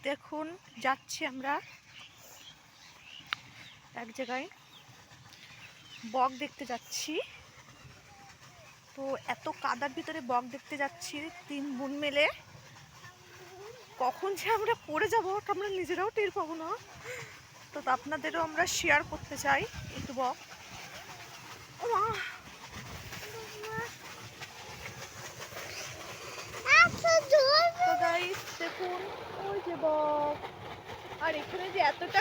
দেখুন যাচ্ছি আমরা এক জায়গায় বক দেখতে যাচ্ছি। তো এত কাদার ভিতরে বক দেখতে যাচ্ছি 3 বোন মিলে। কখন যে আমরা পড়ে যাবো আমরা নিজেরাও টের পাবো না। তো আপনাদেরও আমরা শেয়ার করতে চাই একটু বক। তো গাইস দেখুন ওই যে বক, আর এখানে যে এতটা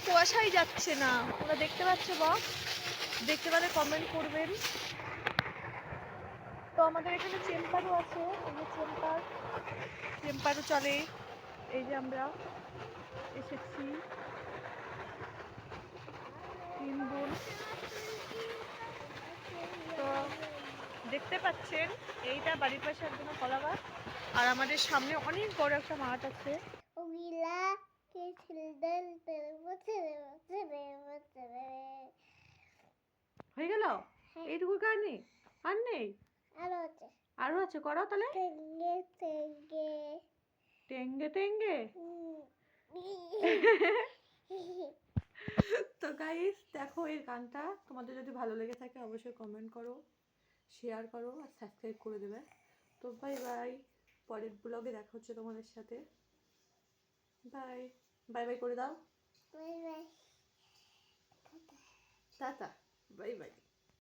কুয়াশাই যাচ্ছে না। তোমরা দেখতে পাচ্ছ বক? দেখতে পেলে কমেন্ট করবেন। তো আমাদের এখানে চেম্বারও আছে, এই যে চেম্বারও চলে। এই যে আমরা এসেছি 3 বোন। তো দেখতে পাচ্ছেন এইটা বাড়ির পাশে একদম কলা গাছ, আর আমাদের সামনে অনেক বড় একটা মাঠ আছে। হয়ে গেল এইটুকু কারণে আর নেই, আরো আছে করো তাহলে। টেঙ্গে টেঙ্গে তো গাইস দেখো এই গানটা তোমাদের যদি ভালো লেগে থাকে অবশ্যই কমেন্ট করো, শেয়ার করো আর সাবস্ক্রাইব করে দেবে। তো বাই বাই, পরের ব্লগে দেখা হচ্ছে তোমাদের সাথে। বাই বাই বাই করে দাও, bye bye, tata, bye bye.